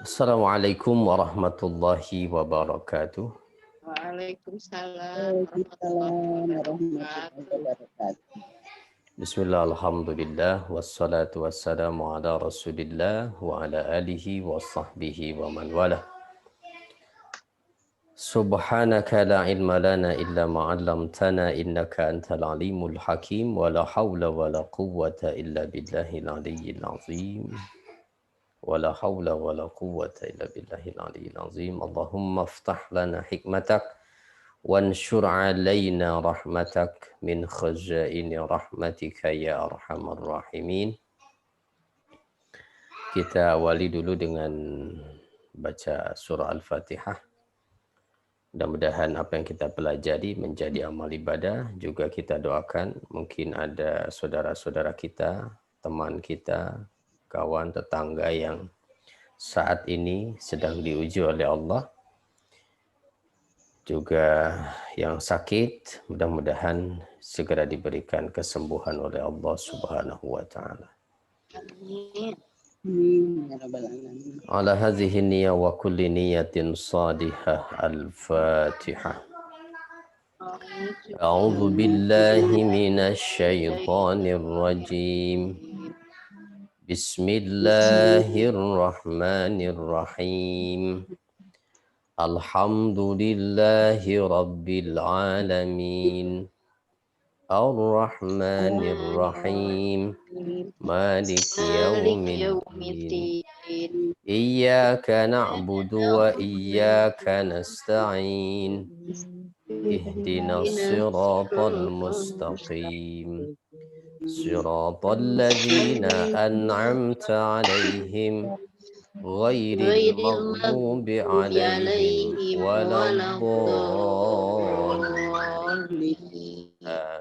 Assalamualaikum warahmatullahi wabarakatuh. Waalaikumsalam warahmatullahi Waalaikumsalam warahmatullahi wabarakatuh. wabarakatuh. Bismillah, alhamdulillah, wassalatu wassalamu ala rasulillah wa ala alihi wa sahbihi wa man wala. Subhanaka la ilma lana illa ma'allamtana innaka antal alimul hakim wa la hawla wa la quwwata illa billahil aliyyil azim. Wa la hawla wa la quwwata illa billahil aliyyil azim. Allahumma aftah lana hikmatak وانشر علينا رحمتك من خزائن رحمتك يا أرحم الراحمين. Kita awali dulu dengan baca surah Al-Fatihah. Mudah-mudahan apa yang kita pelajari menjadi amal ibadah. Juga kita doakan mungkin ada saudara-saudara kita, teman kita, kawan, tetangga yang saat ini sedang diuji oleh Allah. Juga yang sakit, mudah-mudahan segera diberikan kesembuhan oleh Allah Subhanahu wa taala. Amin. Amin ya rabbal alamin. Ala hadhihi niyyah wa kulli niyyatin shadihah. Al-Fatihah. A'udzu billahi minasy syaithanir rajim. Bismillahirrahmanirrahim. Alhamdulillahi Rabbil Alamin. Ar-Rahmanir Rahim. Maliki Yawmiddin. Iyyaka na'budu wa iyyaka nasta'in. Ihdinas siratal mustaqim. Siratal ladzina an'amta 'alaihim ghairil maghdubi 'alaihim waladdallin.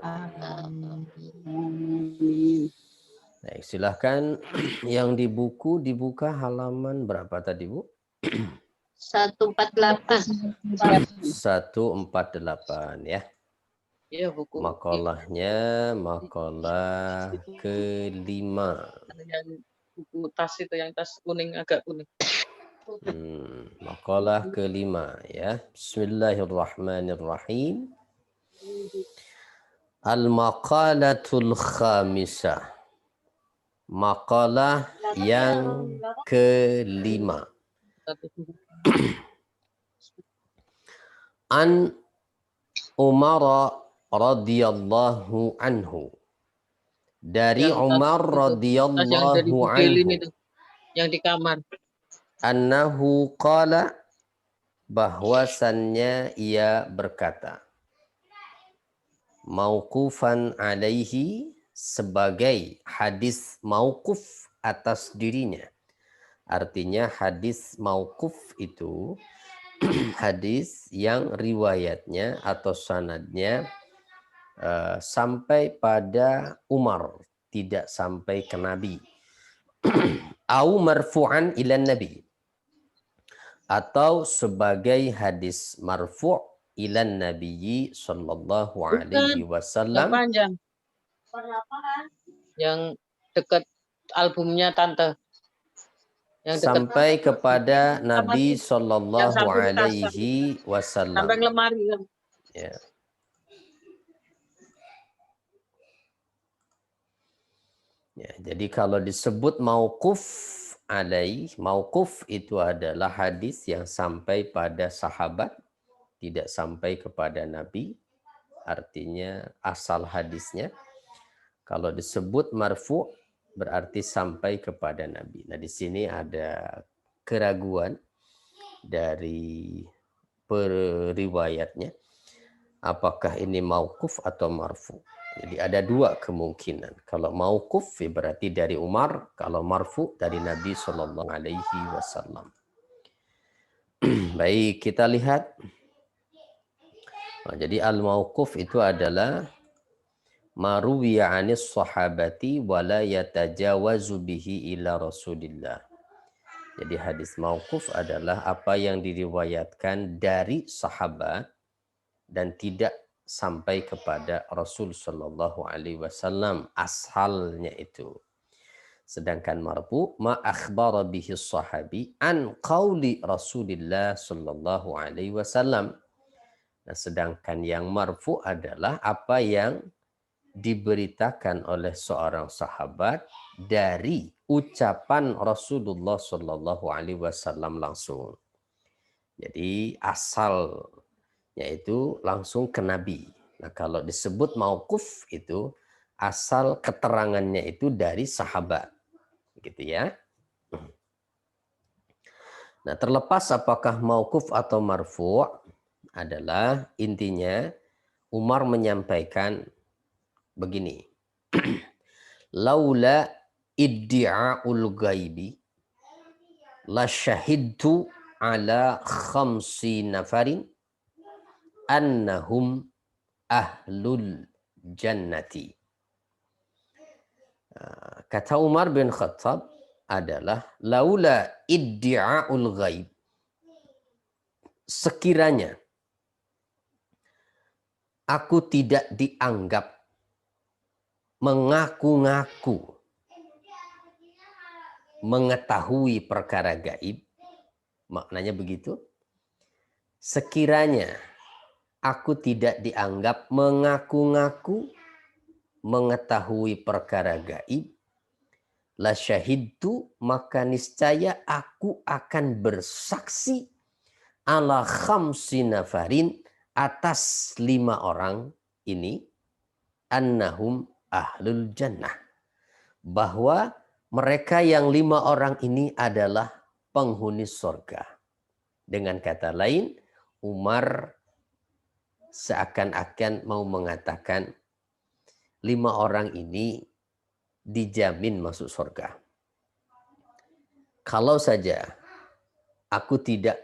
Amin. Baik, silahkan yang di buku dibuka halaman berapa tadi, Bu? 148. 148 ya. Iya, buku. Makalahnya makalah kelima. Yang buku tas itu, yang tas kuning, agak kuning. Makalah kelima ya. Bismillahirrahmanirrahim. Al-maqalatul khamisah. Makalah yang kelima. An Umar radhiyallahu anhu. Dari Umar radhiyallahu anhu. Yang di kamar. Annahu qala, bahwasannya ia berkata, mauqufan alaihi, sebagai hadis mauquf atas dirinya. Artinya hadis mauquf itu hadis yang riwayatnya atau sanadnya sampai pada Umar, tidak sampai ke Nabi. Au marfu'an ila Nabi, atau sebagai hadis marfu' ila Nabi sallallahu alaihi wasallam. Yang panjang. Yang dekat albumnya Tante. Yang Sampai kepada Nabi sallallahu alaihi wasallam. Sampai lemari. Ya. Ya, jadi kalau disebut mauquf alaih, mauquf itu adalah hadis yang sampai pada sahabat, tidak sampai kepada Nabi, artinya asal hadisnya. Kalau disebut marfu' berarti sampai kepada Nabi. Nah, di sini ada keraguan dari periwayatnya, apakah ini mauquf atau marfu'. Jadi ada dua kemungkinan. Kalau mauquf berarti dari Umar, kalau marfu dari Nabi Shallallahu Alaihi Wasallam. Baik, kita lihat. Nah, jadi al-mauquf itu adalah maruwiya anis sahabati wala yatajawazu bihi ila Rasulillah. Jadi hadis mauquf adalah apa yang diriwayatkan dari sahabat dan tidak sampai kepada Rasul Shallallahu Alaihi Wasallam, asalnya itu. Sedangkan marfu ma akhbara bihi sahabi an qauli Rasulillah sallallahu alaihi wasallam. Nah, sedangkan yang marfu adalah apa yang diberitakan oleh seorang sahabat dari ucapan Rasulullah sallallahu alaihi wasallam langsung. Jadi asalnya itu langsung ke Nabi. Nah, kalau disebut mauquf itu asal keterangannya itu dari sahabat. Gitu ya. Nah, terlepas apakah mauquf atau marfu' adalah intinya Umar menyampaikan begini. Laula iddi'aul ghaibi la syahidtu ala khamsi nafarin annahum ahlul jannati. Kata Umar bin Khattab adalah laula iddi'aul ghaib, sekiranya aku tidak dianggap mengaku-ngaku mengetahui perkara gaib, maknanya begitu. Sekiranya aku tidak dianggap mengaku-ngaku mengetahui perkara gaib, la syahidtu, maka niscaya aku akan bersaksi ala khamsi nafarin, atas 5 orang ini, annahum ahlul jannah, bahwa mereka yang 5 orang ini adalah penghuni surga. Dengan kata lain, Umar seakan-akan mau mengatakan 5 orang ini dijamin masuk surga. Kalau saja aku tidak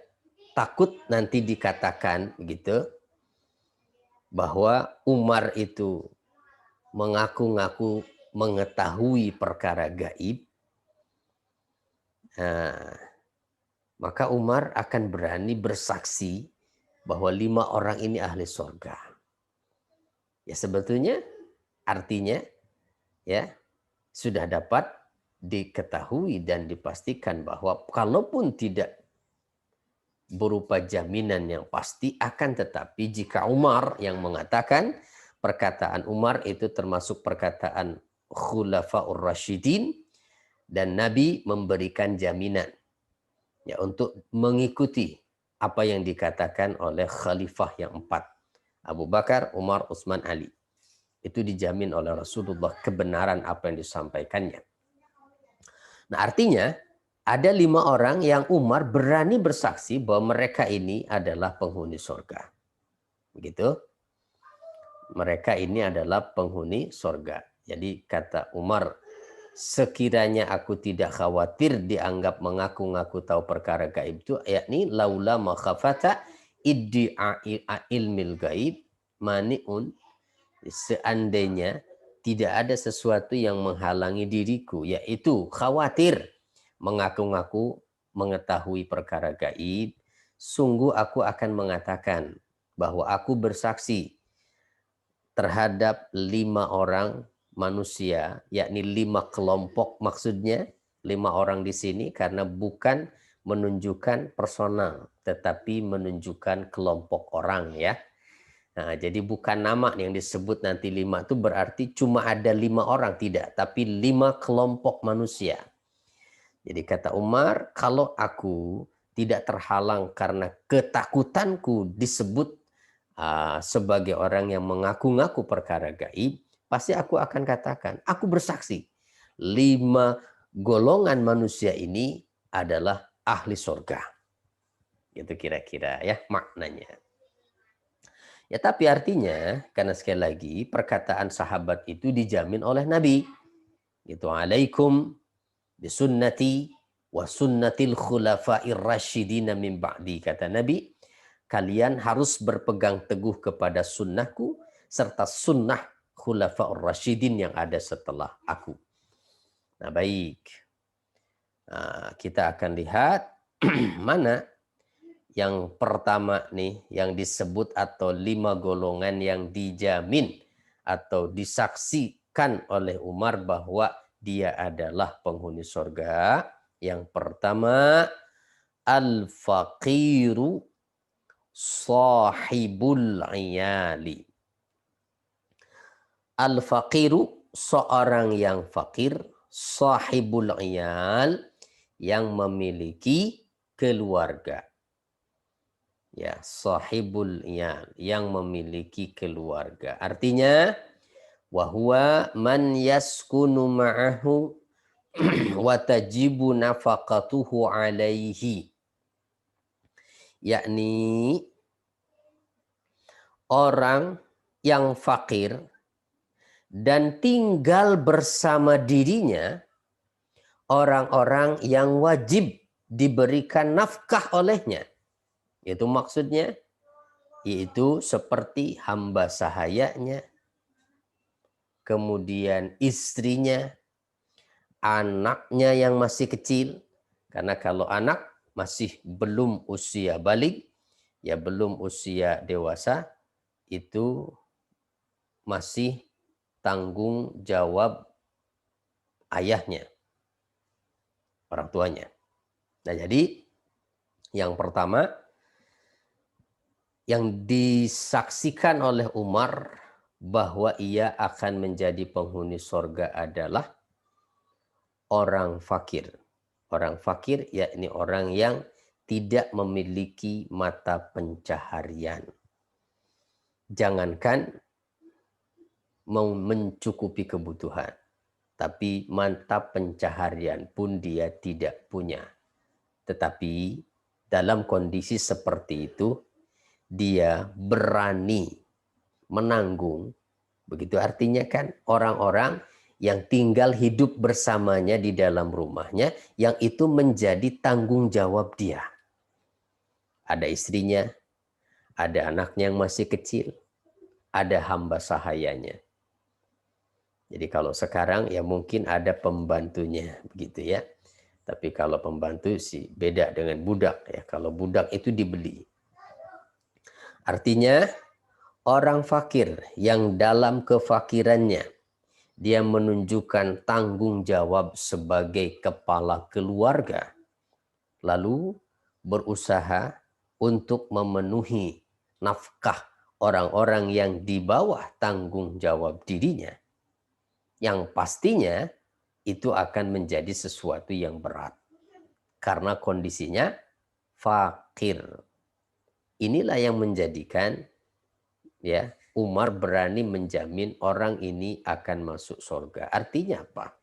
takut nanti dikatakan begitu, bahwa Umar itu mengaku-ngaku mengetahui perkara gaib, maka Umar akan berani bersaksi bahwa 5 orang ini ahli surga. Ya, sebetulnya artinya ya sudah dapat diketahui dan dipastikan bahwa kalaupun tidak berupa jaminan yang pasti, akan tetapi jika Umar yang mengatakan, perkataan Umar itu termasuk perkataan Khulafaur Rasyidin, dan Nabi memberikan jaminan ya untuk mengikuti apa yang dikatakan oleh khalifah yang 4, Abu Bakar, Umar, Utsman, Ali. Itu dijamin oleh Rasulullah kebenaran apa yang disampaikannya. Nah, artinya ada 5 orang yang Umar berani bersaksi bahwa mereka ini adalah penghuni surga. Begitu? Mereka ini adalah penghuni surga. Jadi kata Umar, sekiranya aku tidak khawatir dianggap mengaku-ngaku tahu perkara gaib itu, yakni laula makhafata iddi'a ilmil gaib mani'un, seandainya tidak ada sesuatu yang menghalangi diriku, yaitu khawatir mengaku-ngaku mengetahui perkara gaib, sungguh aku akan mengatakan bahwa aku bersaksi terhadap 5 orang manusia, yakni 5 kelompok, maksudnya 5 orang di sini karena bukan menunjukkan personal, tetapi menunjukkan kelompok orang ya. Nah, jadi bukan nama yang disebut nanti 5 itu berarti cuma ada 5 orang, tidak, tapi 5 kelompok manusia. Jadi kata Umar, kalau aku tidak terhalang karena ketakutanku disebut sebagai orang yang mengaku-ngaku perkara gaib, pasti aku akan katakan, aku bersaksi 5 golongan manusia ini adalah ahli surga. Itu kira-kira ya maknanya. Ya, tapi artinya karena sekali lagi perkataan sahabat itu dijamin oleh Nabi. Gitu, alaikum bisunnati wa sunnatil khulafa'ir rasyidina min ba'di, kata Nabi, kalian harus berpegang teguh kepada sunnahku serta sunnah khulafa'ur rasyidin yang ada setelah aku. Nah, baik. Nah, kita akan lihat mana yang pertama nih yang disebut atau 5 golongan yang dijamin atau disaksikan oleh Umar bahwa dia adalah penghuni surga. Yang pertama, al-faqiru sahibul iyali. Al-faqiru, seorang yang fakir, sahibul iyal, yang memiliki keluarga. Ya, sahibul iyal, yang memiliki keluarga. Artinya, wahwa man yaskunu ma'ahu wa tajibu nafaqatuhu alaihi. Yakni orang yang fakir dan tinggal bersama dirinya orang-orang yang wajib diberikan nafkah olehnya. Itu maksudnya, yaitu seperti hamba sahayanya, kemudian istrinya, anaknya yang masih kecil. Karena kalau anak masih belum usia balik, ya belum usia dewasa, itu masih tanggung jawab ayahnya, orang tuanya. Nah, jadi yang pertama yang disaksikan oleh Umar bahwa ia akan menjadi penghuni surga adalah orang fakir. Orang fakir yakni orang yang tidak memiliki mata pencaharian. Jangankan mau mencukupi kebutuhan, tapi mata pencaharian pun dia tidak punya. Tetapi dalam kondisi seperti itu, dia berani menanggung. Begitu artinya kan orang-orang yang tinggal hidup bersamanya di dalam rumahnya, yang itu menjadi tanggung jawab dia. Ada istrinya, ada anaknya yang masih kecil, ada hamba sahayanya. Jadi kalau sekarang ya mungkin ada pembantunya begitu ya. Tapi kalau pembantu sih beda dengan budak ya. Kalau budak itu dibeli. Artinya orang fakir yang dalam kefakirannya dia menunjukkan tanggung jawab sebagai kepala keluarga. Lalu berusaha untuk memenuhi nafkah orang-orang yang di bawah tanggung jawab dirinya. Yang pastinya itu akan menjadi sesuatu yang berat. Karena kondisinya fakir. Inilah yang menjadikan ya Umar berani menjamin orang ini akan masuk surga. Artinya apa?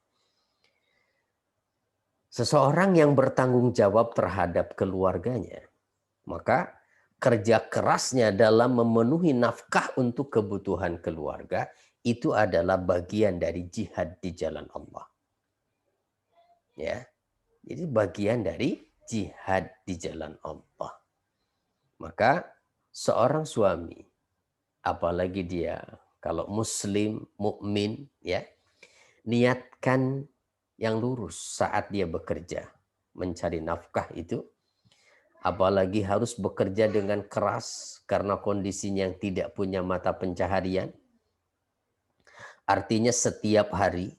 Seseorang yang bertanggung jawab terhadap keluarganya, maka kerja kerasnya dalam memenuhi nafkah untuk kebutuhan keluarga itu adalah bagian dari jihad di jalan Allah. Ya. Jadi bagian dari jihad di jalan Allah. Maka seorang suami, apalagi dia kalau muslim, mukmin, ya, niatkan yang lurus saat dia bekerja, mencari nafkah itu, apalagi harus bekerja dengan keras karena kondisinya yang tidak punya mata pencaharian. Artinya setiap hari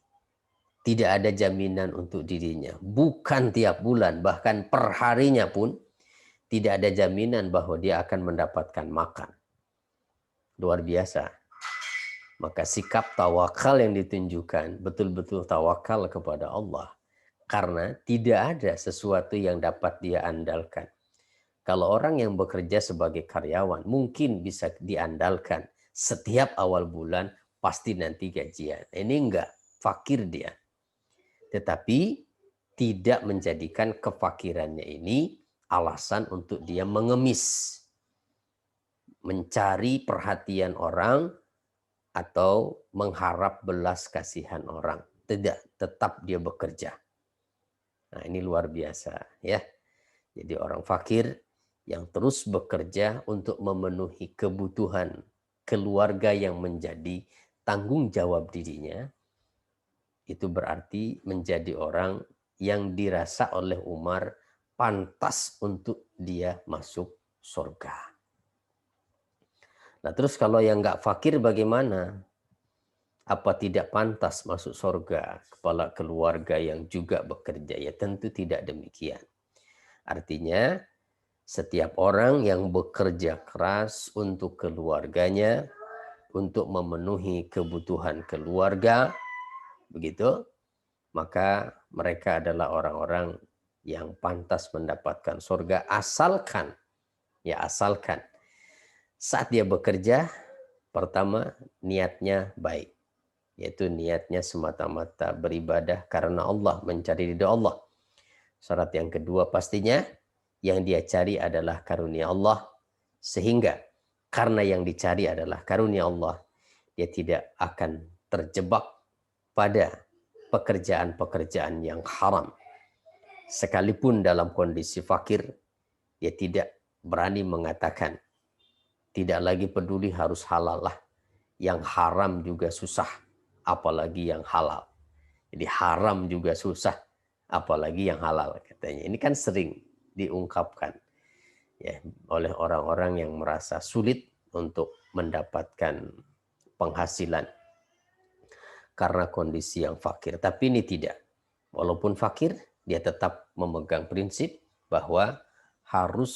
tidak ada jaminan untuk dirinya. Bukan tiap bulan, bahkan per harinya pun tidak ada jaminan bahwa dia akan mendapatkan makan. Luar biasa. Maka sikap tawakal yang ditunjukkan betul-betul tawakal kepada Allah. Karena tidak ada sesuatu yang dapat dia andalkan. Kalau orang yang bekerja sebagai karyawan mungkin bisa diandalkan. Setiap awal bulan pasti nanti gajian. Ini enggak, fakir dia. Tetapi tidak menjadikan kefakirannya ini alasan untuk dia mengemis, mencari perhatian orang atau mengharap belas kasihan orang. Tidak, tetap dia bekerja. Nah, ini luar biasa ya. Jadi orang fakir yang terus bekerja untuk memenuhi kebutuhan keluarga yang menjadi tanggung jawab dirinya, itu berarti menjadi orang yang dirasa oleh Umar pantas untuk dia masuk surga. Nah terus kalau yang nggak fakir bagaimana? Apa tidak pantas masuk surga kepala keluarga yang juga bekerja? Ya tentu tidak demikian. Artinya setiap orang yang bekerja keras untuk keluarganya, untuk memenuhi kebutuhan keluarga, begitu, maka mereka adalah orang-orang yang pantas mendapatkan surga asalkan saat dia bekerja, pertama niatnya baik, yaitu niatnya semata-mata beribadah karena Allah, mencari ridha Allah. Syarat yang kedua pastinya yang dia cari adalah karunia Allah, sehingga karena yang dicari adalah karunia Allah, dia tidak akan terjebak pada pekerjaan-pekerjaan yang haram. Sekalipun dalam kondisi fakir, dia tidak berani mengatakan, tidak lagi peduli harus halal lah. Yang haram juga susah, apalagi yang halal. Jadi haram juga susah, apalagi yang halal katanya. Ini kan sering diungkapkan ya oleh orang-orang yang merasa sulit untuk mendapatkan penghasilan karena kondisi yang fakir. Tapi ini tidak. Walaupun fakir, dia tetap memegang prinsip bahwa harus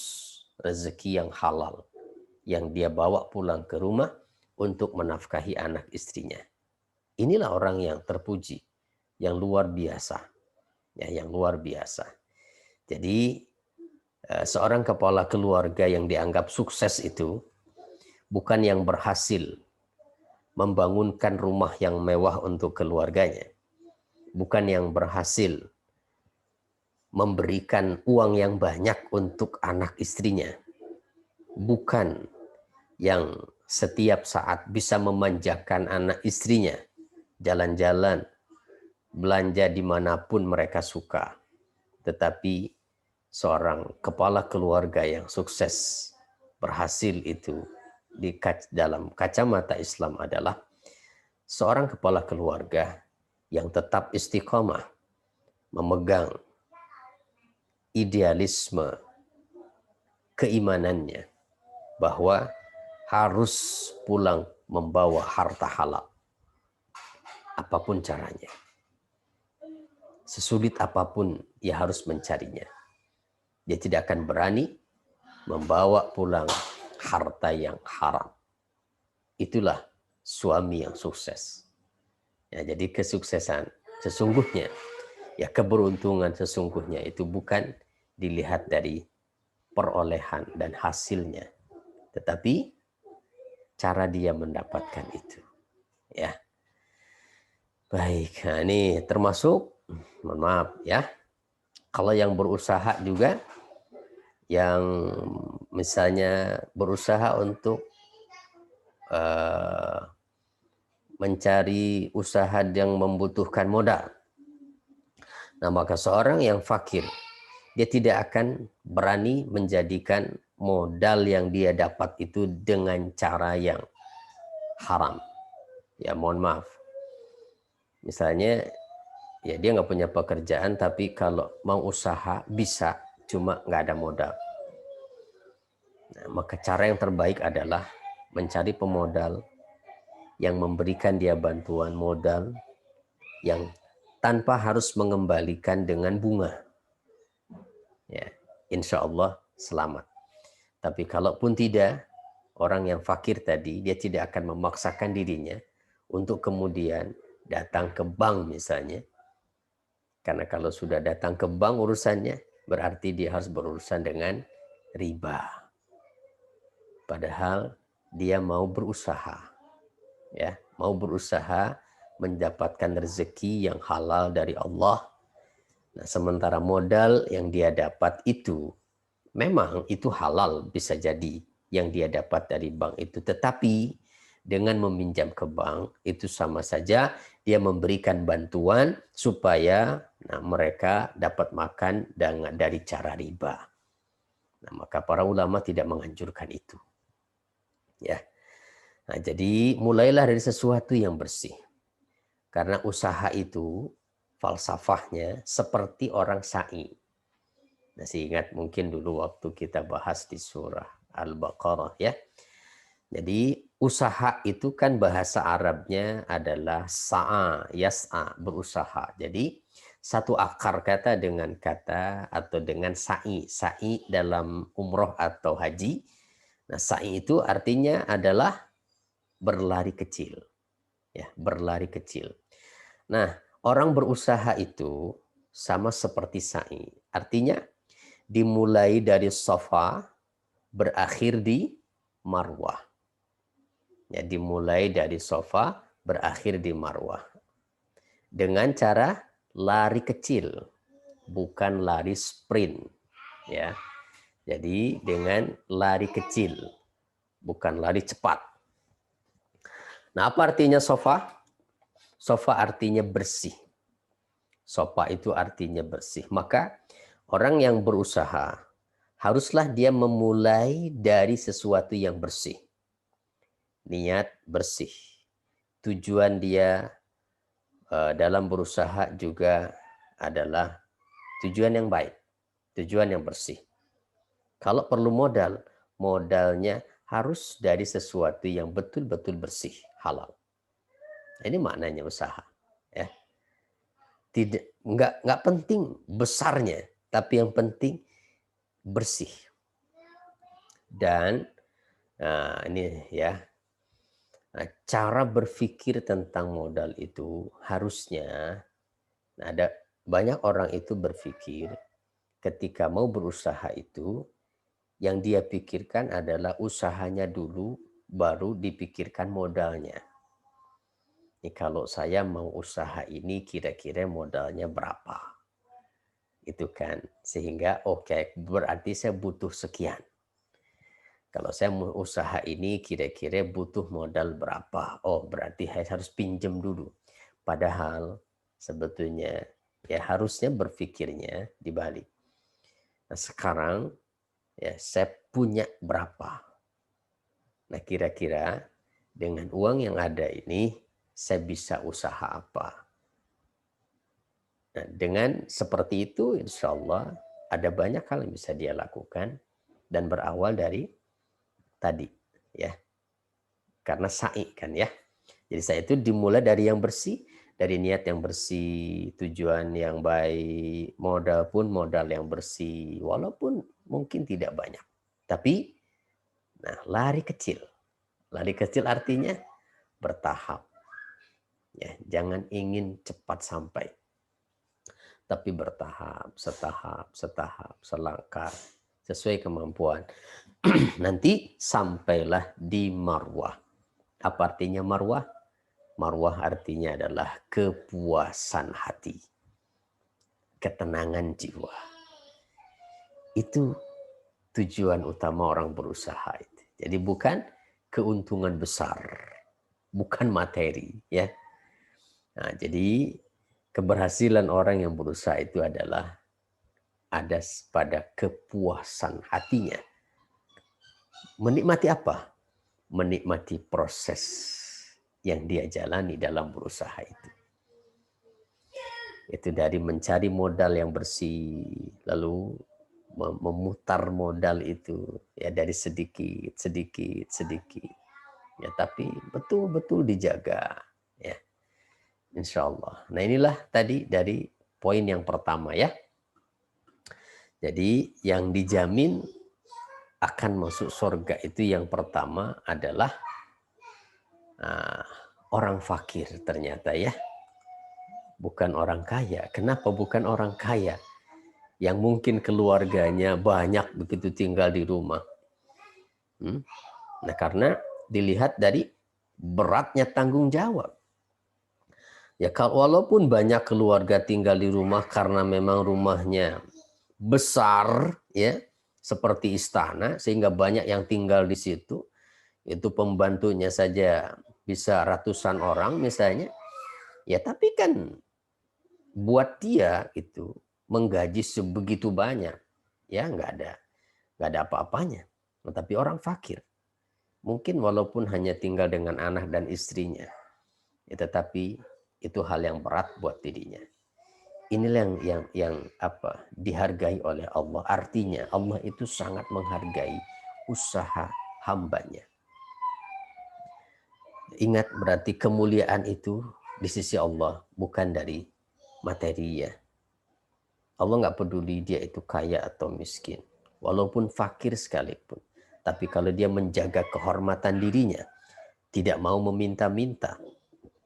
rezeki yang halal yang dia bawa pulang ke rumah untuk menafkahi anak istrinya. Inilah orang yang terpuji, yang luar biasa. Ya, yang luar biasa. Jadi seorang kepala keluarga yang dianggap sukses itu bukan yang berhasil membangunkan rumah yang mewah untuk keluarganya, bukan yang berhasil memberikan uang yang banyak untuk anak istrinya, bukan yang setiap saat bisa memanjakan anak istrinya, jalan-jalan, belanja dimanapun mereka suka. Tetapi seorang kepala keluarga yang sukses, berhasil itu dalam kacamata Islam adalah seorang kepala keluarga yang tetap istiqomah, memegang idealisme keimanannya bahwa harus pulang membawa harta halal. Apapun caranya. Sesulit apapun ia harus mencarinya. Dia tidak akan berani membawa pulang harta yang haram. Itulah suami yang sukses. Ya, jadi kesuksesan sesungguhnya, ya keberuntungan sesungguhnya itu bukan dilihat dari perolehan dan hasilnya, tetapi cara dia mendapatkan itu. Ya. Baik, nah ini termasuk, mohon maaf ya, kalau yang berusaha juga, yang misalnya berusaha untuk mencari usaha yang membutuhkan modal. Nah, maka seorang yang fakir, dia tidak akan berani menjadikan modal yang dia dapat itu dengan cara yang haram. Ya, mohon maaf. Misalnya, ya dia nggak punya pekerjaan, tapi kalau mau usaha bisa, cuma nggak ada modal. Nah, maka cara yang terbaik adalah mencari pemodal yang memberikan dia bantuan modal yang tanpa harus mengembalikan dengan bunga. Ya, insya Allah selamat. Tapi kalaupun tidak, orang yang fakir tadi, dia tidak akan memaksakan dirinya untuk kemudian datang ke bank misalnya. Karena kalau sudah datang ke bank urusannya, berarti dia harus berurusan dengan riba. Padahal dia mau berusaha. Ya, mau berusaha mendapatkan rezeki yang halal dari Allah. Nah, sementara modal yang dia dapat itu memang itu halal, bisa jadi yang dia dapat dari bank itu, tetapi dengan meminjam ke bank itu sama saja dia memberikan bantuan supaya mereka dapat makan dari cara riba. Nah, maka para ulama tidak menganjurkan itu. Ya. Nah, jadi mulailah dari sesuatu yang bersih. Karena usaha itu falsafahnya seperti orang sa'i. Masih ingat mungkin dulu waktu kita bahas di surah Al-Baqarah ya. Jadi usaha itu kan bahasa Arabnya adalah sa'a, yas'a, berusaha. Jadi satu akar kata dengan kata atau dengan sa'i. Sa'i dalam umroh atau haji. Nah, sa'i itu artinya adalah berlari kecil. Ya, berlari kecil. Nah, orang berusaha itu sama seperti sa'i. Artinya dimulai dari Safa, berakhir di Marwah. Ya, dimulai dari Safa, berakhir di Marwah. Dengan cara lari kecil, bukan lari sprint. Ya, jadi dengan lari kecil, bukan lari cepat. Nah, apa artinya Safa? Safa artinya bersih. Safa itu artinya bersih. Maka orang yang berusaha haruslah dia memulai dari sesuatu yang bersih. Niat bersih. Tujuan dia dalam berusaha juga adalah tujuan yang baik, tujuan yang bersih. Kalau perlu modal, modalnya harus dari sesuatu yang betul-betul bersih, halal. Ini maknanya usaha. Ya. Nggak penting besarnya, tapi yang penting bersih. Dan ini ya, cara berpikir tentang modal itu harusnya ada banyak orang itu berpikir ketika mau berusaha itu yang dia pikirkan adalah usahanya dulu baru dipikirkan modalnya. Ini kalau saya mau usaha ini kira-kira modalnya berapa? Itu kan sehingga oke, berarti saya butuh sekian. Kalau saya mau usaha ini kira-kira butuh modal berapa? Oh, berarti saya harus pinjam dulu. Padahal sebetulnya ya harusnya berpikirnya dibalik. Nah, sekarang ya saya punya berapa? Nah, kira-kira dengan uang yang ada ini saya bisa usaha apa? Nah, dengan seperti itu insya Allah ada banyak hal yang bisa dia lakukan dan berawal dari tadi ya. Karena sa'i kan ya. Jadi sa'i itu dimulai dari yang bersih, dari niat yang bersih, tujuan yang baik, modal pun modal yang bersih, walaupun mungkin tidak banyak. Tapi nah, lari kecil. Lari kecil artinya bertahap. Ya, jangan ingin cepat sampai. Tapi bertahap, setahap, selangkah, sesuai kemampuan. Nanti sampailah di Marwah. Apa artinya Marwah? Marwah artinya adalah kepuasan hati, ketenangan jiwa. Itu tujuan utama orang berusaha. Jadi bukan keuntungan besar, bukan materi, ya. Nah, jadi keberhasilan orang yang berusaha itu adalah ada pada kepuasan hatinya. Menikmati apa? Menikmati proses yang dia jalani dalam berusaha itu. Itu dari mencari modal yang bersih, lalu memutar modal itu ya dari sedikit. Ya, tapi betul-betul dijaga ya. Insya Allah. Nah, inilah tadi dari poin yang pertama ya. Jadi yang dijamin akan masuk surga itu yang pertama adalah orang fakir ternyata ya. Bukan orang kaya. Kenapa bukan orang kaya? Yang mungkin keluarganya banyak begitu tinggal di rumah. Nah, karena dilihat dari beratnya tanggung jawab. Ya, walaupun banyak keluarga tinggal di rumah karena memang rumahnya besar, ya, seperti istana, sehingga banyak yang tinggal di situ. Itu pembantunya saja bisa ratusan orang misalnya. Ya, tapi kan buat dia itu menggaji sebegitu banyak, ya nggak ada apa-apanya. Tetapi orang fakir, mungkin walaupun hanya tinggal dengan anak dan istrinya, ya, tetapi itu hal yang berat buat dirinya. Inilah yang dihargai oleh Allah. Artinya Allah itu sangat menghargai usaha hambanya. Ingat, berarti kemuliaan itu di sisi Allah, bukan dari materi ya. Allah nggak peduli dia itu kaya atau miskin, walaupun fakir sekalipun. Tapi kalau dia menjaga kehormatan dirinya, tidak mau meminta-minta,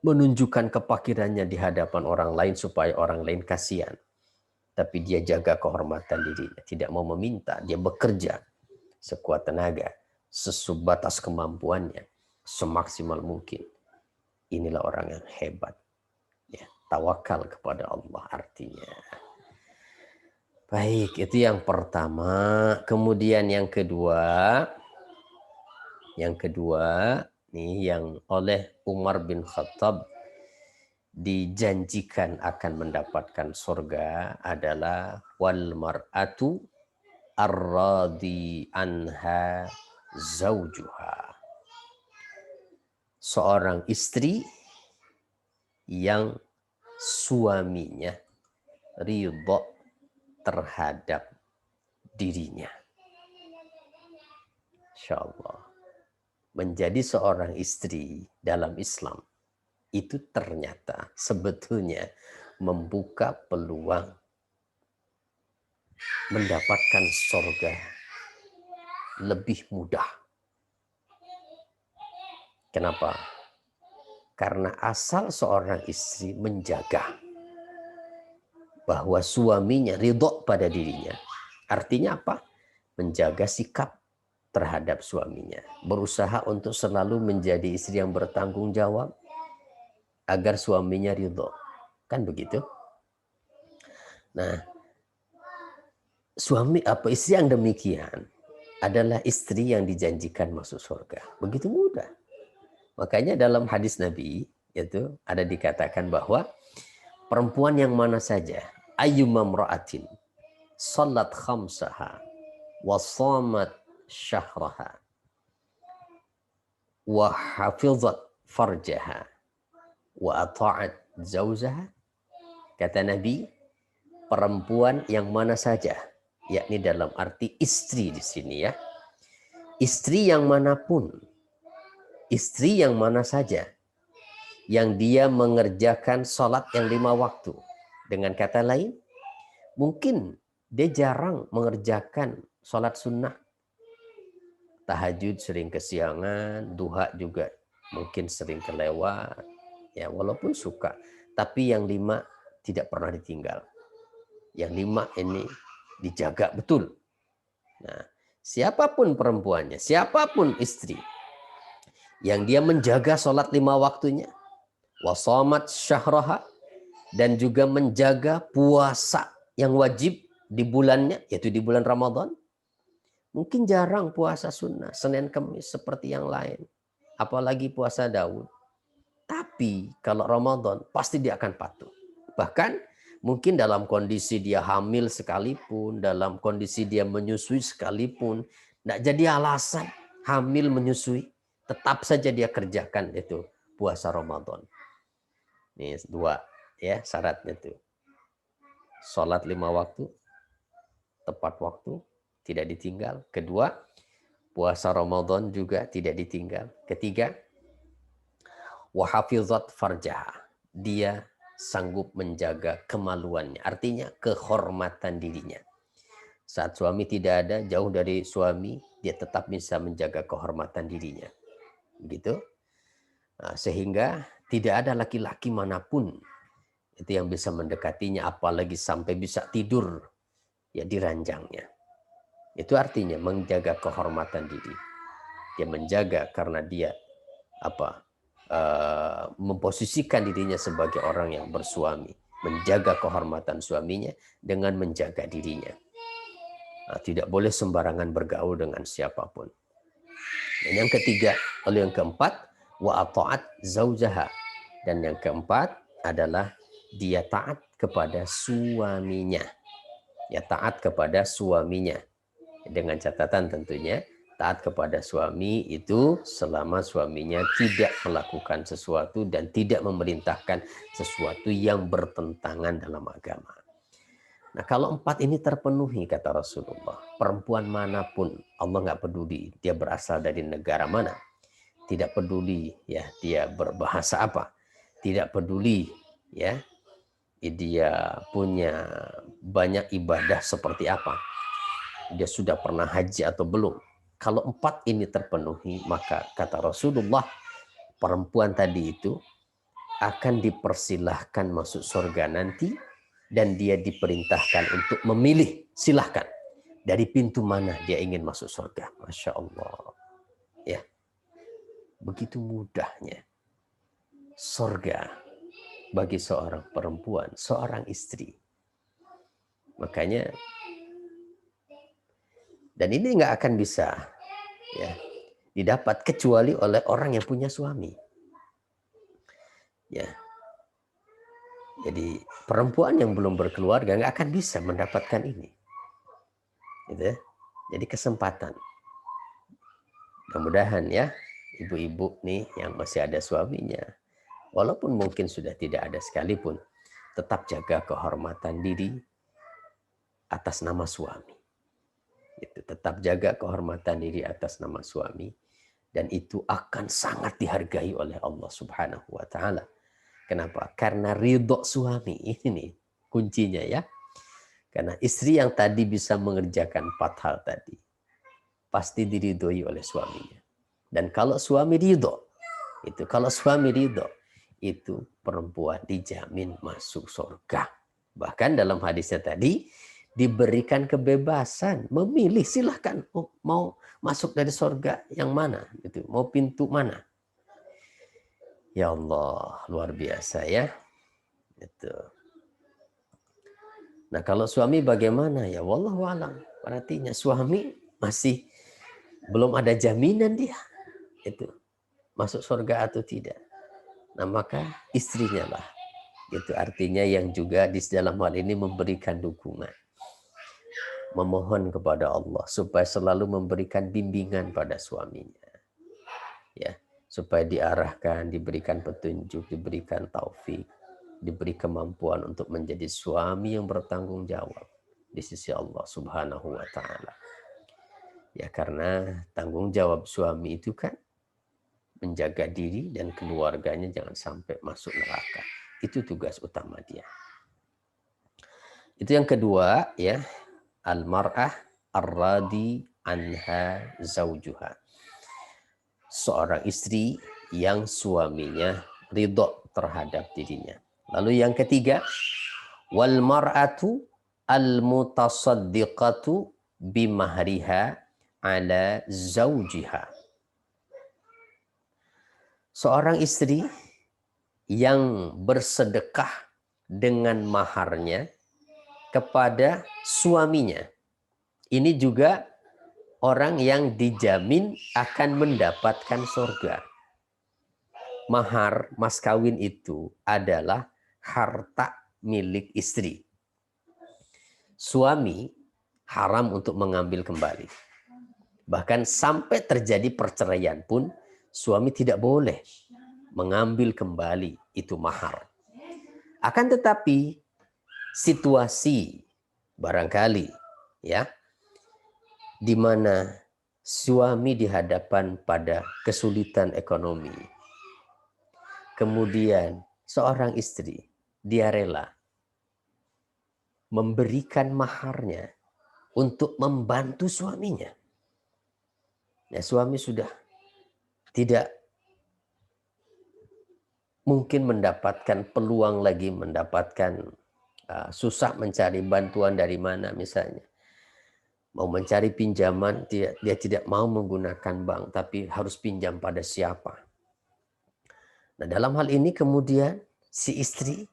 menunjukkan kefakirannya di hadapan orang lain supaya orang lain kasihan. Tapi dia jaga kehormatan dirinya, tidak mau meminta, dia bekerja sekuat tenaga, sesubatas kemampuannya, semaksimal mungkin. Inilah orang yang hebat. Ya, tawakal kepada Allah artinya. Baik, itu yang pertama. Kemudian yang kedua nih yang oleh Umar bin Khattab dijanjikan akan mendapatkan surga adalah wal mar'atu ar-radi anha zaujuha. Seorang istri yang suaminya ridho terhadap dirinya. Insyaallah. Menjadi seorang istri dalam Islam itu ternyata sebetulnya membuka peluang mendapatkan surga lebih mudah. Kenapa? Karena asal seorang istri menjaga bahwa suaminya ridho pada dirinya. Artinya apa? Menjaga sikap terhadap suaminya. Berusaha untuk selalu menjadi istri yang bertanggung jawab agar suaminya ridho. Kan begitu? Nah, istri yang demikian adalah istri yang dijanjikan masuk surga. Begitu mudah. Makanya dalam hadis Nabi itu ada dikatakan bahwa perempuan yang mana saja ayyuma imra'atin salat khamsaha wa shamat syahraha wa hafizat farjaha wa ata'at zaujaha, kata Nabi, perempuan yang mana saja, yakni dalam arti istri di sini ya, istri yang manapun, istri yang mana saja yang dia mengerjakan sholat yang 5 waktu. Dengan kata lain, mungkin dia jarang mengerjakan sholat sunnah. Tahajud sering kesiangan, duha juga mungkin sering kelewat. Ya, walaupun suka. Tapi yang 5 tidak pernah ditinggal. Yang 5 ini dijaga betul. Nah, siapapun perempuannya, siapapun istri yang dia menjaga sholat 5 waktunya, wasomat syahraha, dan juga menjaga puasa yang wajib di bulannya, yaitu di bulan Ramadan. Mungkin jarang puasa sunnah, Senin Kemis seperti yang lain. Apalagi puasa Daud. Tapi kalau Ramadan, pasti dia akan patuh. Bahkan mungkin dalam kondisi dia hamil sekalipun, dalam kondisi dia menyusui sekalipun, tidak jadi alasan hamil menyusui. Tetap saja dia kerjakan itu puasa Ramadan. Ini 2 ya syaratnya tuh. Sholat 5 waktu, tepat waktu, tidak ditinggal. Kedua, puasa Ramadan juga tidak ditinggal. Ketiga, wahafizat farjaha, dia sanggup menjaga kemaluannya, artinya kehormatan dirinya. Saat suami tidak ada, jauh dari suami, dia tetap bisa menjaga kehormatan dirinya. Begitu. Nah, sehingga tidak ada laki-laki manapun itu yang bisa mendekatinya, apalagi sampai bisa tidur ya di ranjangnya. Itu artinya menjaga kehormatan diri. Dia menjaga karena dia memposisikan dirinya sebagai orang yang bersuami, menjaga kehormatan suaminya dengan menjaga dirinya. Nah, tidak boleh sembarangan bergaul dengan siapapun. Dan yang ketiga, lalu yang keempat, wa ata'at zaujaha. Dan yang keempat adalah dia taat kepada suaminya. Ya, taat kepada suaminya. Dengan catatan tentunya, taat kepada suami itu selama suaminya tidak melakukan sesuatu dan tidak memerintahkan sesuatu yang bertentangan dalam agama. Nah, kalau 4 ini terpenuhi, kata Rasulullah, perempuan manapun, Allah nggak peduli dia berasal dari negara mana, tidak peduli ya dia berbahasa apa, tidak peduli ya dia punya banyak ibadah seperti apa, dia sudah pernah haji atau belum. Kalau 4 ini terpenuhi, maka kata Rasulullah, perempuan tadi itu akan dipersilahkan masuk surga nanti, dan dia diperintahkan untuk memilih, silahkan dari pintu mana dia ingin masuk surga. Masya Allah. Ya, begitu mudahnya surga bagi seorang perempuan, seorang istri. Makanya, dan ini nggak akan bisa ya didapat kecuali oleh orang yang punya suami. Ya, jadi perempuan yang belum berkeluarga nggak akan bisa mendapatkan ini. Gitu ya. Jadi kesempatan. Mudah-mudahan ya ibu-ibu nih yang masih ada suaminya, walaupun mungkin sudah tidak ada sekalipun, tetap jaga kehormatan diri atas nama suami. Itu tetap jaga kehormatan diri atas nama suami, dan itu akan sangat dihargai oleh Allah Subhanahu wa taala. Kenapa? Karena ridho suami ini nih kuncinya ya. Karena istri yang tadi bisa mengerjakan 4 hal tadi pasti diridhoi oleh suaminya. Dan kalau suami ridho, itu perempuan dijamin masuk surga. Bahkan dalam hadisnya tadi diberikan kebebasan memilih, silahkan mau masuk dari surga yang mana, gitu, mau pintu mana. Ya Allah, luar biasa ya. Itu. Nah, kalau suami bagaimana? Ya wallahu alam. Artinya suami masih belum ada jaminan dia itu masuk surga atau tidak. Nah, maka istrinya lah. Itu artinya yang juga di dalam hal ini memberikan dukungan. Memohon kepada Allah supaya selalu memberikan bimbingan pada suaminya. Ya, supaya diarahkan, diberikan petunjuk, diberikan taufik, diberi kemampuan untuk menjadi suami yang bertanggung jawab di sisi Allah Subhanahu wa taala. Ya, karena tanggung jawab suami itu kan menjaga diri dan keluarganya jangan sampai masuk neraka. Itu tugas utama dia. Itu yang kedua ya, al-mar'ah ar-radi anha zaujuha. Seorang istri yang suaminya ridho terhadap dirinya. Lalu yang ketiga, wal mar'atu al-mutasaddiqatu bimahriha ala zaujiha. Seorang istri yang bersedekah dengan maharnya kepada suaminya. Ini juga orang yang dijamin akan mendapatkan surga. Mahar, mas kawin itu adalah harta milik istri. Suami haram untuk mengambil kembali. Bahkan sampai terjadi perceraian pun suami tidak boleh mengambil kembali itu mahar. Akan tetapi situasi barangkali ya di mana suami dihadapan pada kesulitan ekonomi. Kemudian seorang istri dia rela memberikan maharnya untuk membantu suaminya. Ya, suami sudah tidak mungkin mendapatkan peluang lagi, mendapatkan susah mencari bantuan dari mana misalnya. Mau mencari pinjaman, dia tidak mau menggunakan bank, tapi harus pinjam pada siapa. Nah, dalam hal ini kemudian si istri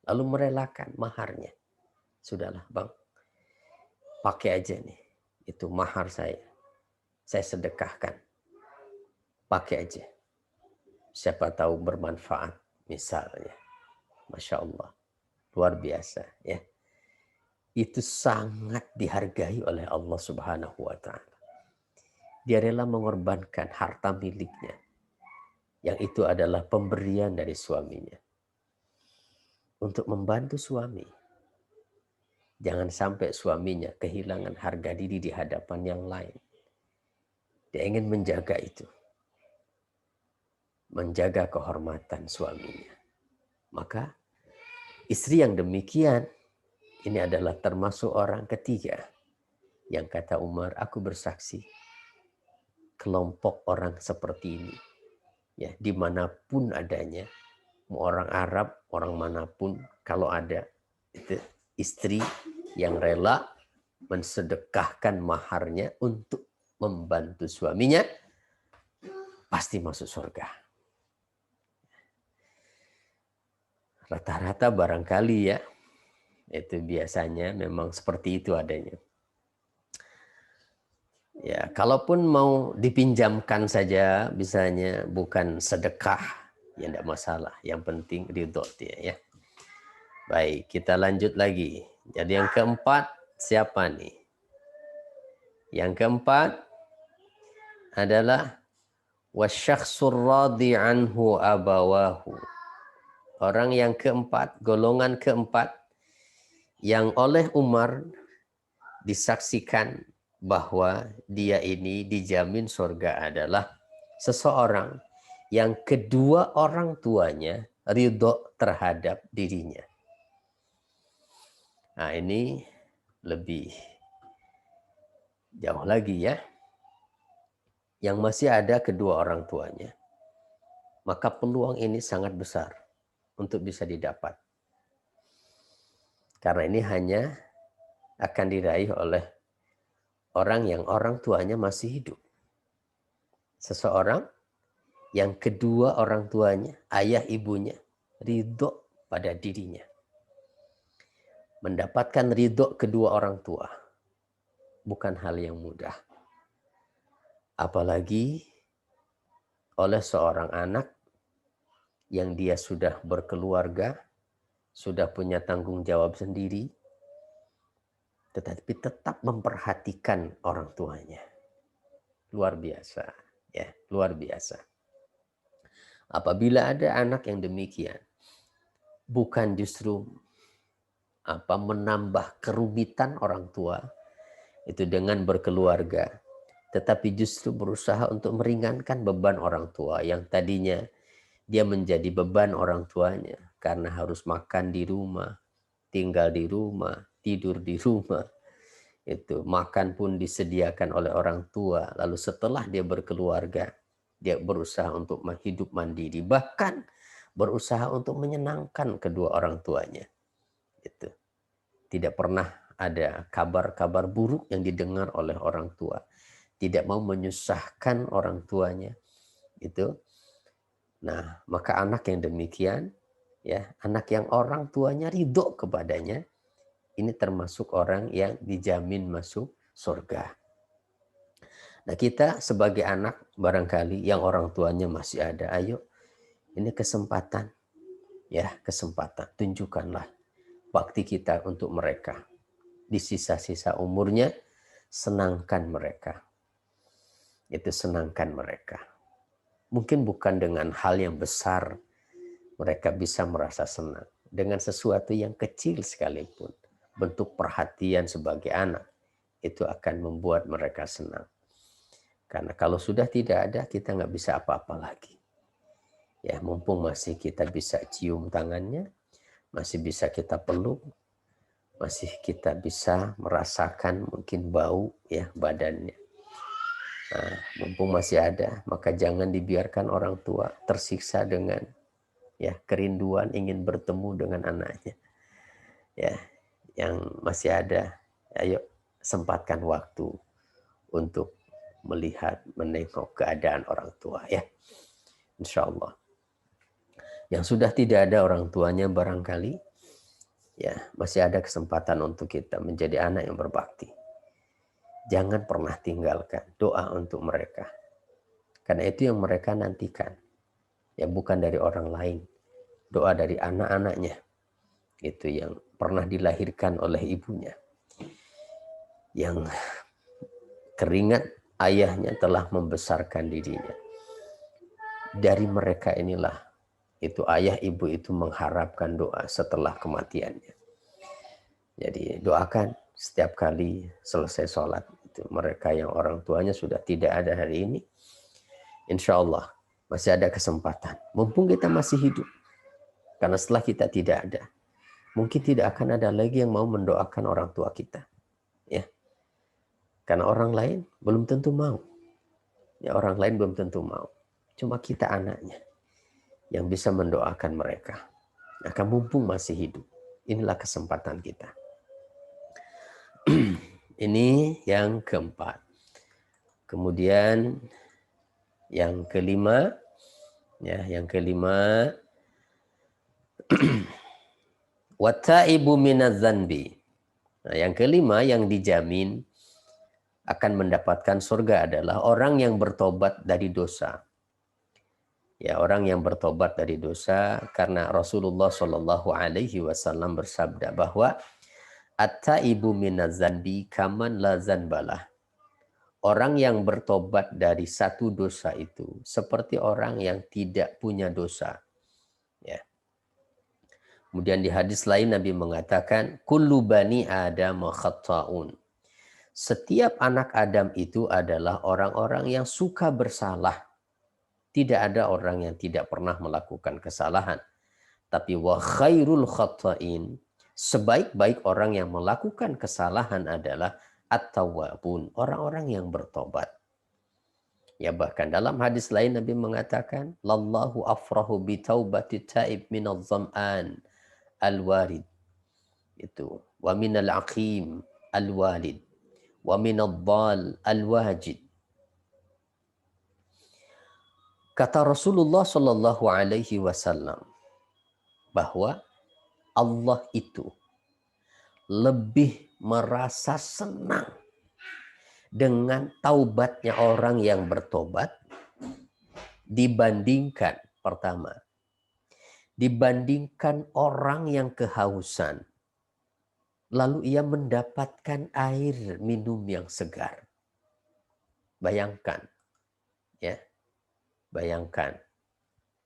lalu merelakan maharnya. Sudahlah bang, pakai aja nih, itu mahar saya sedekahkan. Pakai aja. Siapa tahu bermanfaat misalnya. Masya Allah. Luar biasa ya. Itu sangat dihargai oleh Allah Subhanahu wa taala. Dia rela mengorbankan harta miliknya. Yang itu adalah pemberian dari suaminya. Untuk membantu suami. Jangan sampai suaminya kehilangan harga diri di hadapan yang lain. Dia ingin menjaga itu. menjaga kehormatan suaminya. Maka istri yang demikian ini adalah termasuk orang ketiga yang kata Umar, aku bersaksi kelompok orang seperti ini, ya dimanapun adanya, mau orang Arab, orang manapun, kalau ada itu istri yang rela mensedekahkan maharnya untuk membantu suaminya, pasti masuk surga. Rata-rata barangkali ya, itu biasanya memang seperti itu adanya. Ya, kalaupun mau dipinjamkan saja, misalnya bukan sedekah, ya tidak masalah. Yang penting ridho dia ya. Baik, kita lanjut lagi. Jadi yang keempat, siapa nih? Yang keempat adalah wasyakhsur radhi anhu abawahu. Orang yang keempat, golongan keempat, yang oleh Umar disaksikan bahwa dia ini dijamin surga adalah seseorang yang kedua orang tuanya ridho terhadap dirinya. Nah ini lebih jauh lagi ya. Yang masih ada kedua orang tuanya. Maka peluang ini sangat besar untuk bisa didapat. Karena ini hanya akan diraih oleh orang yang orang tuanya masih hidup. Seseorang yang kedua orang tuanya, ayah ibunya, ridho pada dirinya. Mendapatkan ridho kedua orang tua bukan hal yang mudah. Apalagi oleh seorang anak yang dia sudah berkeluarga, sudah punya tanggung jawab sendiri, tetapi tetap memperhatikan orang tuanya. Luar biasa, ya, luar biasa. Apabila ada anak yang demikian, bukan justru menambah kerumitan orang tua itu dengan berkeluarga, tetapi justru berusaha untuk meringankan beban orang tua yang tadinya dia menjadi beban orang tuanya karena harus makan di rumah, tinggal di rumah, tidur di rumah. Itu makan pun disediakan oleh orang tua, lalu setelah dia berkeluarga dia berusaha untuk hidup mandiri, bahkan berusaha untuk menyenangkan kedua orang tuanya. Itu tidak pernah ada kabar-kabar buruk yang didengar oleh orang tua, tidak mau menyusahkan orang tuanya. Itu nah, maka anak yang demikian, ya, anak yang orang tuanya ridho kepadanya, ini termasuk orang yang dijamin masuk surga. Nah, kita sebagai anak barangkali yang orang tuanya masih ada, ayo, ini kesempatan, ya, kesempatan, tunjukkanlah bakti kita untuk mereka. Di sisa-sisa umurnya, senangkan mereka. Itu senangkan mereka. Mungkin bukan dengan hal yang besar mereka bisa merasa senang. Dengan sesuatu yang kecil sekalipun. Bentuk perhatian sebagai anak. Itu akan membuat mereka senang. Karena kalau sudah tidak ada, kita nggak bisa apa-apa lagi. Ya, mumpung masih kita bisa cium tangannya. Masih bisa kita peluk. Masih kita bisa merasakan mungkin bau ya badannya. Nah, mumpung masih ada, maka jangan dibiarkan orang tua tersiksa dengan ya kerinduan ingin bertemu dengan anaknya. Ya, yang masih ada, ayo sempatkan waktu untuk melihat, menengok keadaan orang tua ya. Insya Allah. Yang sudah tidak ada orang tuanya barangkali, ya masih ada kesempatan untuk kita menjadi anak yang berbakti. Jangan pernah tinggalkan doa untuk mereka. Karena itu yang mereka nantikan. Ya bukan dari orang lain. Doa dari anak-anaknya. Itu yang pernah dilahirkan oleh ibunya. Yang keringat ayahnya telah membesarkan dirinya. Dari mereka inilah. Itu ayah ibu itu mengharapkan doa setelah kematiannya. Jadi doakan setiap kali selesai sholat. Itu mereka yang orang tuanya sudah tidak ada hari ini. Insya Allah Masih ada kesempatan. Mumpung kita masih hidup. Karena setelah kita tidak ada, mungkin tidak akan ada lagi yang mau mendoakan orang tua kita. Ya. Karena orang lain belum tentu mau. Ya, orang lain belum tentu mau. Cuma kita anaknya yang bisa mendoakan mereka. Maka mumpung masih hidup, inilah kesempatan kita. Ini yang keempat. Kemudian yang kelima, wataibu minadz-dzanbi. Nah, yang kelima yang dijamin akan mendapatkan surga adalah orang yang bertobat dari dosa. Ya, orang yang bertobat dari dosa, karena Rasulullah Shallallahu Alaihi Wasallam bersabda bahwa at-taibu minadz-dzanbi kaman la dzanbalah. Orang yang bertobat dari satu dosa itu seperti orang yang tidak punya dosa. Ya. Kemudian di hadis lain Nabi mengatakan, kullu bani Adam khata'un. Setiap anak Adam itu adalah orang-orang yang suka bersalah. Tidak ada orang yang tidak pernah melakukan kesalahan. Tapi wa khairul khata'in, sebaik-baik orang yang melakukan kesalahan adalah at-tawwabun, orang-orang yang bertobat. Ya, bahkan dalam hadis lain Nabi mengatakan, lallahu afrahu bi taubati taib minadz zam'an al-warid. Itu wa minal aqim al-walid wa minadh dhal al-wajid. Kata Rasulullah Shallallahu Alaihi Wasallam bahwa Allah itu lebih merasa senang dengan taubatnya orang yang bertobat dibandingkan, pertama, dibandingkan orang yang kehausan lalu ia mendapatkan air minum yang segar. Bayangkan, ya, bayangkan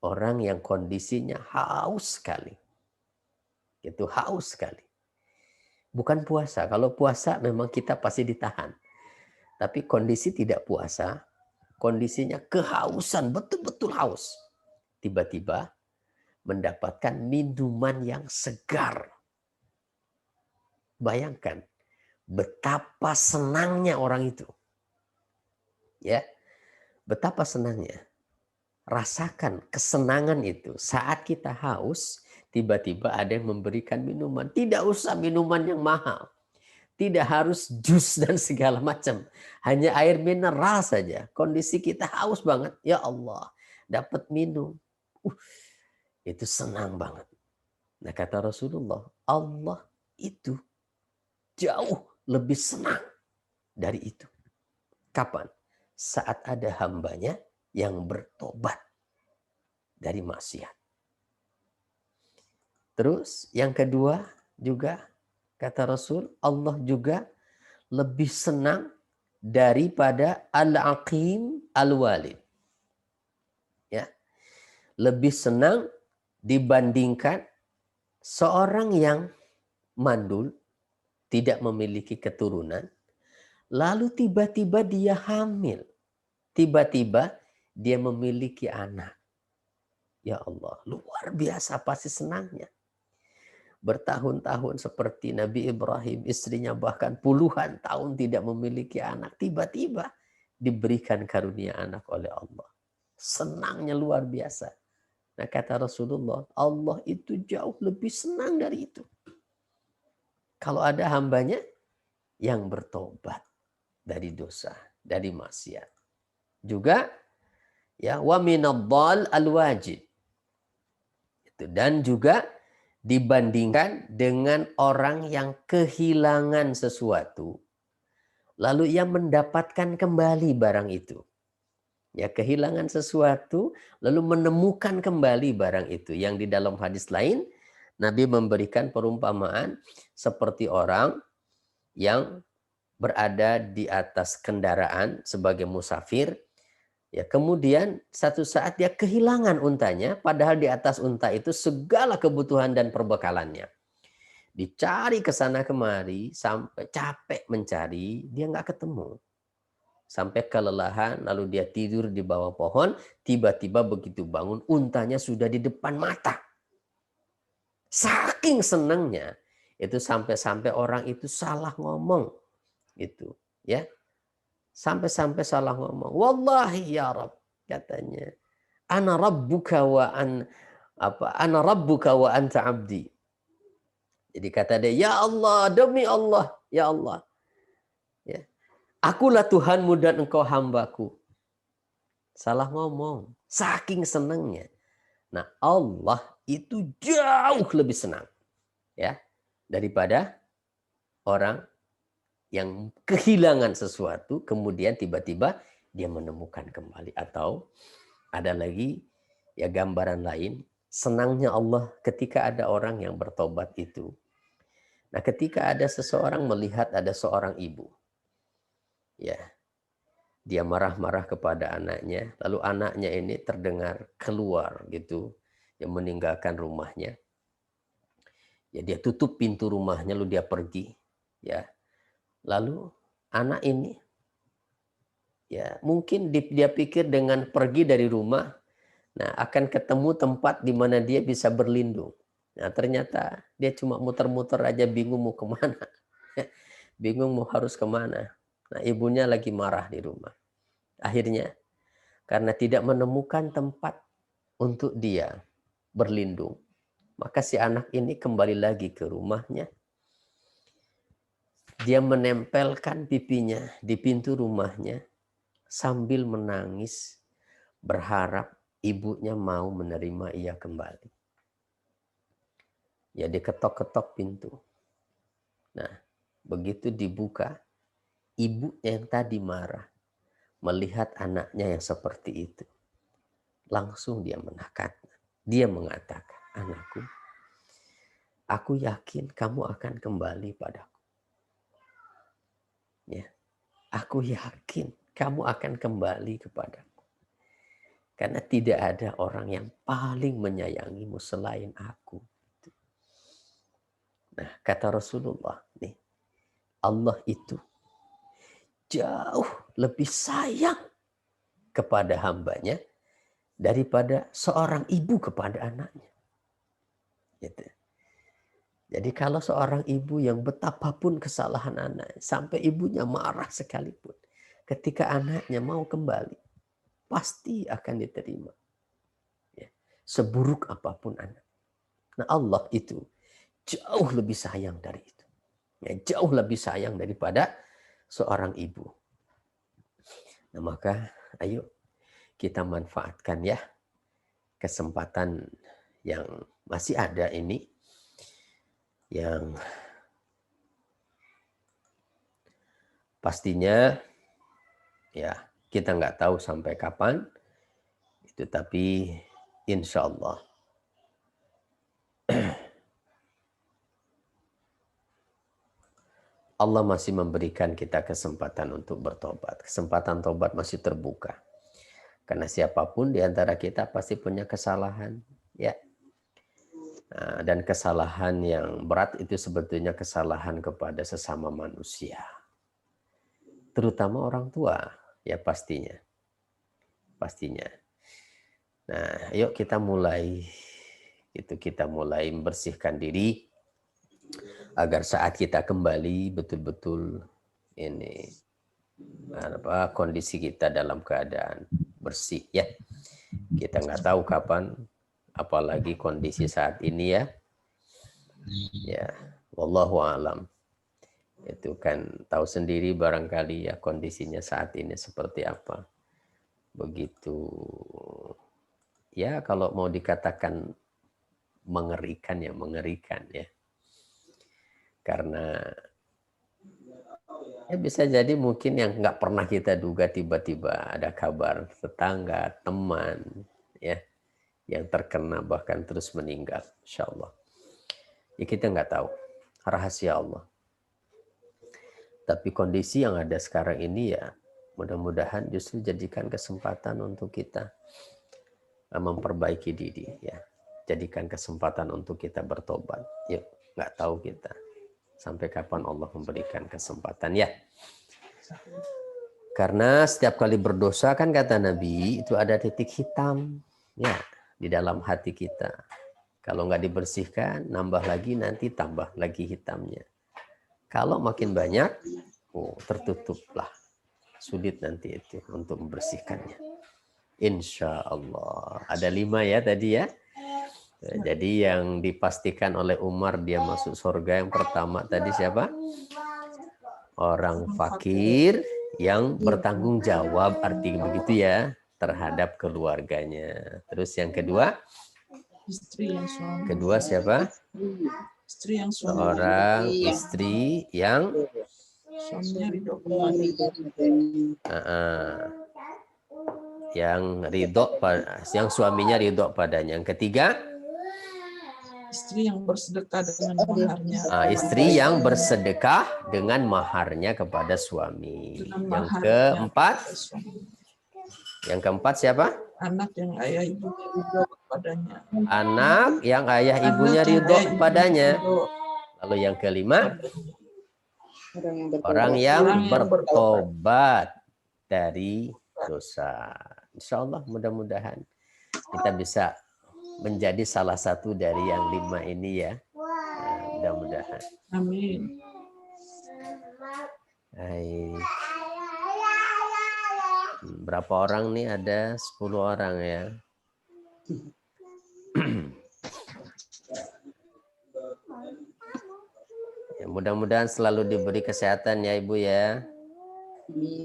orang yang kondisinya haus sekali, itu haus sekali. Bukan puasa. Kalau puasa memang kita pasti ditahan. Tapi kondisi tidak puasa, kondisinya kehausan, betul-betul haus. Tiba-tiba mendapatkan minuman yang segar. Bayangkan betapa senangnya orang itu. Ya, betapa senangnya. Rasakan kesenangan itu saat kita haus, tiba-tiba ada yang memberikan minuman. Tidak usah minuman yang mahal. Tidak harus jus dan segala macam. Hanya air mineral saja. Kondisi kita haus banget. Ya Allah, dapat minum. Itu senang banget. Nah, kata Rasulullah, Allah itu jauh lebih senang dari itu. Kapan? Saat ada hambanya yang bertobat dari maksiat. Terus yang kedua juga kata Rasul, Allah juga lebih senang daripada al-aqim al-walid. Ya. Lebih senang dibandingkan seorang yang mandul, tidak memiliki keturunan, lalu tiba-tiba dia hamil. Tiba-tiba dia memiliki anak. Ya Allah, luar biasa pasti senangnya. Bertahun-tahun seperti Nabi Ibrahim, istrinya bahkan puluhan tahun tidak memiliki anak. Tiba-tiba diberikan karunia anak oleh Allah. Senangnya luar biasa. Nah, kata Rasulullah, Allah itu jauh lebih senang dari itu. Kalau ada hambanya yang bertobat dari dosa, dari maksiat. Juga ya, wa minadh-dhal al-wajid. Dan juga dibandingkan dengan orang yang kehilangan sesuatu, lalu ia mendapatkan kembali barang itu. Ya, kehilangan sesuatu, lalu menemukan kembali barang itu. Yang di dalam hadis lain, Nabi memberikan perumpamaan seperti orang yang berada di atas kendaraan sebagai musafir. Ya, kemudian satu saat dia kehilangan untanya, padahal di atas unta itu segala kebutuhan dan perbekalannya. Dicari ke sana kemari, sampai capek mencari, dia nggak ketemu. sampai kelelahan, lalu dia tidur di bawah pohon, tiba-tiba begitu bangun, untanya sudah di depan mata. Saking senangnya, itu sampai-sampai orang itu salah ngomong. Gitu, ya. Sampai-sampai salah ngomong. Wallahi ya Rabb, katanya. Ana rabbuka wa ana rabbuka wa anta abdi. Jadi kata dia, ya Allah, demi Allah, ya Allah. Ya. Akulah Tuhanmu dan engkau hambaku. Salah ngomong. Saking senangnya. Nah, Allah itu jauh lebih senang. Ya, daripada orang yang kehilangan sesuatu, kemudian tiba-tiba dia menemukan kembali. Atau ada lagi, ya gambaran lain, senangnya Allah ketika ada orang yang bertobat itu. Nah, ketika ada seseorang melihat ada seorang ibu. Ya, dia marah-marah kepada anaknya, lalu anaknya ini terdengar keluar gitu, yang meninggalkan rumahnya. Ya, dia tutup pintu rumahnya, lalu dia pergi. Ya, lalu anak ini, ya mungkin dia pikir dengan pergi dari rumah, nah akan ketemu tempat di mana dia bisa berlindung. Nah ternyata dia cuma muter-muter aja, bingung mau kemana, bingung mau harus kemana. Nah ibunya lagi marah di rumah. Akhirnya karena tidak menemukan tempat untuk dia berlindung, maka si anak ini kembali lagi ke rumahnya. Dia menempelkan pipinya di pintu rumahnya sambil menangis, berharap ibunya mau menerima ia kembali. Ya diketok-ketok pintu. Nah, begitu dibuka, ibu yang tadi marah melihat anaknya yang seperti itu. Langsung dia menekankan. Dia mengatakan, anakku, aku yakin kamu akan kembali padaku. Ya, aku yakin kamu akan kembali kepadaku. Karena tidak ada orang yang paling menyayangimu selain aku. Nah, kata Rasulullah nih, Allah itu jauh lebih sayang kepada hambanya daripada seorang ibu kepada anaknya. Gitu. Jadi kalau seorang ibu yang betapapun kesalahan anaknya, sampai ibunya marah sekalipun, ketika anaknya mau kembali, pasti akan diterima. Ya. Seburuk apapun anak. Nah Allah itu jauh lebih sayang dari itu. Ya, jauh lebih sayang daripada seorang ibu. Nah maka ayo kita manfaatkan ya kesempatan yang masih ada ini, yang pastinya ya kita nggak tahu sampai kapan itu, tapi insya Allah Allah masih memberikan kita kesempatan untuk bertobat. Kesempatan tobat masih terbuka. Karena siapapun di antara kita pasti punya kesalahan. Ya. Nah, dan kesalahan yang berat itu sebetulnya kesalahan kepada sesama manusia. Terutama orang tua. Ya pastinya. Pastinya. Nah, yuk kita mulai. Kita mulai membersihkan diri. Agar saat kita kembali betul-betul ini kondisi kita dalam keadaan bersih ya. Kita nggak tahu kapan, apalagi kondisi saat ini ya. Ya, wallahu alam. Itu kan tahu sendiri barangkali ya kondisinya saat ini seperti apa. Begitu ya, kalau mau dikatakan mengerikan ya mengerikan ya. Karena ya bisa jadi mungkin yang nggak pernah kita duga tiba-tiba ada kabar tetangga, teman, ya, yang terkena bahkan terus meninggal, insya Allah. Ya kita nggak tahu, rahasia Allah. Tapi kondisi yang ada sekarang ini ya mudah-mudahan justru jadikan kesempatan untuk kita memperbaiki diri, ya. Jadikan kesempatan untuk kita bertobat. Yuk, nggak tahu kita sampai kapan Allah memberikan kesempatan ya. Karena setiap kali berdosa kan kata Nabi itu ada titik hitam ya di dalam hati kita. Kalau nggak dibersihkan, nambah lagi nanti tambah lagi hitamnya. Kalau makin banyak, tertutuplah. Sulit nanti itu untuk membersihkannya. Insya Allah. Ada 5 ya tadi ya. Jadi yang dipastikan oleh Umar dia masuk surga yang pertama tadi siapa? Orang fakir yang bertanggung jawab, artinya begitu ya, terhadap keluarganya. Terus yang kedua? Istri yang suami. Kedua siapa? Istri yang suami. Seorang istri yang Suaminya ridho kepadanya. Yang ridho, yang suaminya ridho padanya. Yang ketiga? Istri yang bersedekah dengan maharnya. Istri yang bersedekah dengan maharnya kepada suami. Dengan Yang keempat siapa? Anak yang ayah ibunya ridho kepadanya. Anak yang ayah ibunya ridho kepadanya. Lalu yang kelima? Orang yang bertobat dari dosa. Insya Allah mudah-mudahan kita bisa menjadi salah satu dari yang 5 ini ya. Mudah-mudahan. Amin. Baik. Berapa orang nih? Ada 10 orang ya. Ya mudah-mudahan selalu diberi kesehatan ya Ibu ya.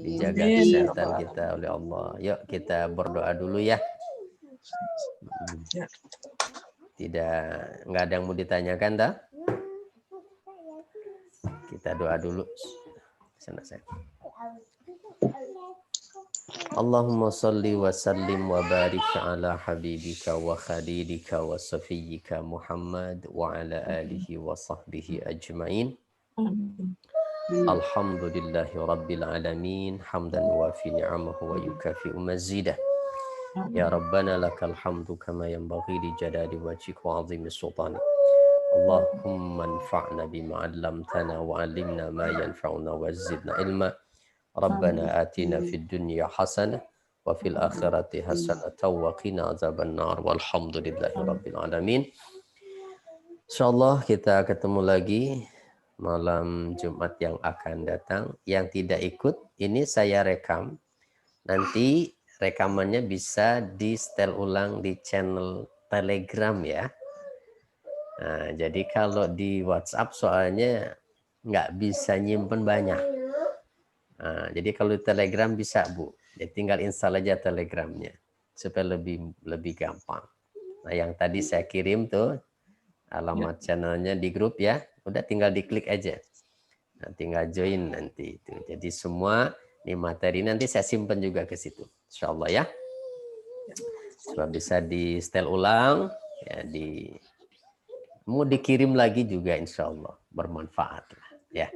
Dijaga kesehatan kita oleh Allah. Yuk kita berdoa dulu ya. Nggak ada yang mau ditanyakan dah? Kita doa dulu. Sana saya. Allahumma salli wa sallim wa barik ala habibika wa khalilika wa safiyyika Muhammad wa ala alihi wa sahbihi ajma'in. Alhamdulillahi rabbil alamin hamdan wafi ni'amahu wa yukafi'u mazidah. Ya Rabbana lakal hamdu kama yanbaghi li jalali wajhika wa 'azimi sultanik. Allahumma anfa'na bima 'allamtana wa 'allimna ma yanfa'una wa zidna ilma. Rabbana atina fid dunya hasanah wa fil akhirati hasanatan wa qina azaban nar. Walhamdulillahi rabbil alamin. Insyaallah kita ketemu lagi malam Jumat yang akan datang. Yang tidak ikut ini saya rekam. Nanti rekamannya bisa di setel ulang di channel Telegram ya. Nah, jadi kalau di WhatsApp soalnya nggak bisa nyimpen banyak. Nah, jadi kalau di Telegram bisa Bu. Jadi tinggal install aja Telegramnya supaya lebih gampang. Nah, yang tadi saya kirim tuh alamat channelnya di grup ya. Udah tinggal diklik aja. Nah, tinggal join nanti itu. Jadi semua ini materi nanti saya simpan juga ke situ. Insyaallah ya. Supaya bisa di setel ulang ya, mau dikirim lagi juga insyaallah bermanfaat lah ya.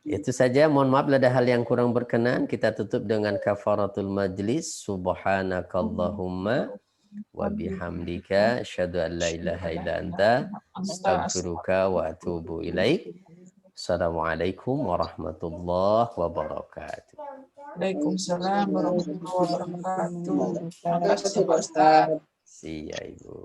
Itu saja, mohon maaf ada hal yang kurang berkenan. Kita tutup dengan kafaratul majlis. Subhanakallahumma wa bihamdika asyhadu an la ilaha illa anta astaghfiruka wa atubu ilaik. Assalamualaikum warahmatullahi wabarakatuh. Waalaikumsalam warahmatullahi wabarakatuh. Terima kasih Pak Ustaz. Siap Ibu.